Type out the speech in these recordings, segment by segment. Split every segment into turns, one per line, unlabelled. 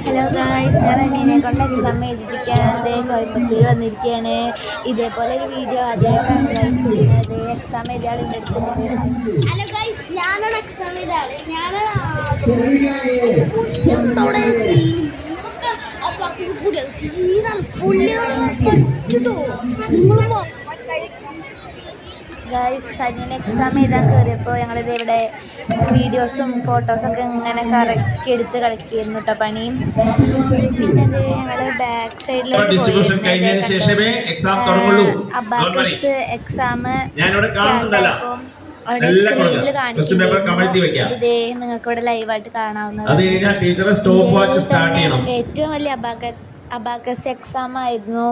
Hello guys, ഞാൻ അനിയനെ കൊണ്ട് എക്സാം എഴുതിപ്പിക്കാതെ കോയമ്പത്തൂർ വന്നിരിക്കുകയാണ്. ഇതേപോലെ ഒരു വീഡിയോ ആദ്യമായിട്ടാണ് ഗൈസ് ചെയ്യുന്നത്. എക്സാം എഴുതിയാളിൻ്റെ അടുത്തുണ്ട്.
ഹലോ ഗൈസ്, ഞാനാണ് എക്സാം എഴുതാള്.
ഗൈസ്, അനിയൻ എക്സാം എഴുതാൻ കയറിയപ്പോൾ ഞങ്ങളിത് ഇവിടെ വീഡിയോസും ഫോട്ടോസൊക്കെ ഇങ്ങനെ കറക്കി എടുത്ത് കളിക്കായിരുന്നു കേട്ടോ പണിയും. പിന്നെ ഞങ്ങൾ ബാക്ക് സൈഡിലോട്ട് പോയി. അബാക്കസ് എക്സാം സ്റ്റാർട്ടായപ്പോൾ അവിടെ സ്ക്രീനിൽ കാണിക്കുന്നത് ഇതേ നിങ്ങൾക്ക് ഇവിടെ ലൈവായിട്ട് കാണാവുന്നതാണ്. ഏറ്റവും വലിയ അബാക്കസ് എക്സാം ആയിരുന്നു.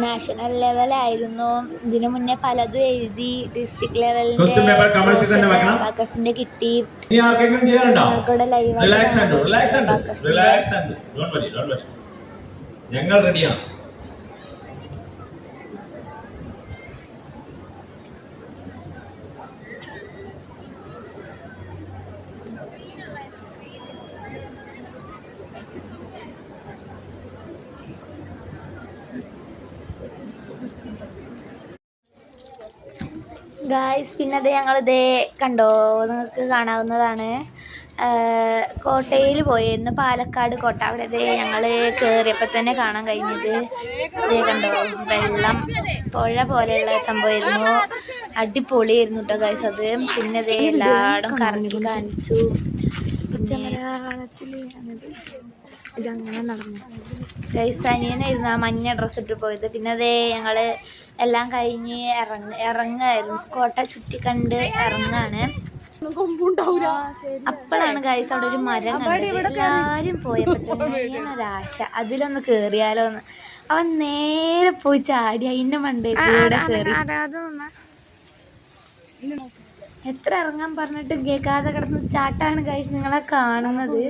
നാഷണൽ ലെവലായിരുന്നു. ഇതിനു മുന്നേ പലതും എഴുതി. ഡിസ്ട്രിക്ട് ലെവലിന്റെ അബാക്കസിന്റെ കിട്ടി. ഇവിടെ
ഞങ്ങൾ റെഡിയാണ്.
ഗായ്സ്, പിന്നെ അത് ഞങ്ങളിതേ കണ്ടോ, നിങ്ങൾക്ക് കാണാവുന്നതാണ്. കോട്ടയിൽ പോയിരുന്നു, പാലക്കാട് കോട്ട. അവിടെ ഇതേ ഞങ്ങൾ കയറിയപ്പോൾ തന്നെ കാണാൻ കഴിഞ്ഞത് ഇതേ കണ്ടോ, വെള്ളം പുഴ പോലെയുള്ള സംഭവമായിരുന്നു. അടിപൊളിയായിരുന്നു കേട്ടോ ഗായ്സ് അത്. പിന്നെ ഇതേ എല്ലായിടും കറങ്ങി കാണിച്ചു. ഇതങ്ങനെ നടന്നു ഗൈസ്. അനിയനായിരുന്നു ആ മഞ്ഞ ഡ്രസ്സ് ഇട്ട് പോയത്. പിന്നെ അതേ ഞങ്ങൾ എല്ലാം കഴിഞ്ഞ് ഇറങ്ങായിരുന്നു. കോട്ട ചുറ്റി കണ്ട് ഇറങ്ങാണ്. അപ്പോഴാണ് ഗൈസ് അവിടെ ഒരു മരം കണ്ടത്. എല്ലാവരും പോയപ്പോൾ ഒരാശ അതിലൊന്ന് കേറിയാലോന്ന്. അവൻ നേരെ പോയി ചാടി അതിൻ്റെ മണ്ടേക്കൂടെ കയറി. എത്ര ഇറങ്ങാൻ പറഞ്ഞിട്ട് കേൾക്കാതെ കിടന്ന് ചാട്ടാണ് ഗൈസ് നിങ്ങളെ കാണുന്നത്.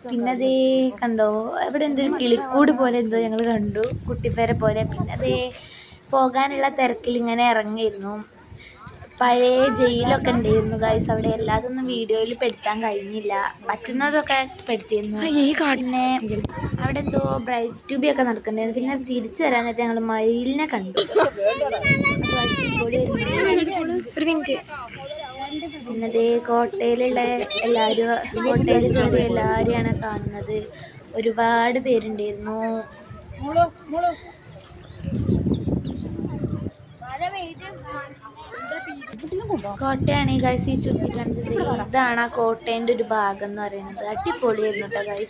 പിന്നെ അതേ കണ്ടോ, ഇവിടെ എന്തൊരു കിളിക്കൂട് പോലെ എന്തോ ഞങ്ങൾ കണ്ടു, കുട്ടിപ്പേരെ പോലെ. പിന്നെ അതേ പോകാനുള്ള തിരക്കിൽ ഇങ്ങനെ ഇറങ്ങിയിരുന്നു. പഴയ ജയിലൊക്കെ ഉണ്ടായിരുന്നു ഗൈസ് അവിടെ. എല്ലാതൊന്നും വീഡിയോയിൽ പെടുത്താൻ കഴിഞ്ഞില്ല, പറ്റുന്നതൊക്കെ പെടുത്തിയിരുന്നു. പിന്നെ അവിടെ എന്തോ ബ്രൈറ്റ് ട്യൂബിയൊക്കെ നടക്കുന്നുണ്ടായിരുന്നു. പിന്നെ തിരിച്ചു വരാൻ നേരത്തെ ഞങ്ങൾ മയിലിനെ കണ്ടു. ഒരു മിനിറ്റ്. പിന്നെ അതേ കോട്ടയിലുള്ള എല്ലാവരും, കോട്ടയിൽ കയറി എല്ലാവരെയാണ് കാണുന്നത്. ഒരുപാട് പേരുണ്ടായിരുന്നു. കോട്ടയാണ് ഈ ഗൈസ് ഈ ചുറ്റി കാണിച്ചത്. ഇതാണ് ആ കോട്ടേൻ്റെ ഒരു ഭാഗം എന്ന് പറയുന്നത്. അടിപൊളിയായിരുന്നു കേട്ടോ ഗൈസ്.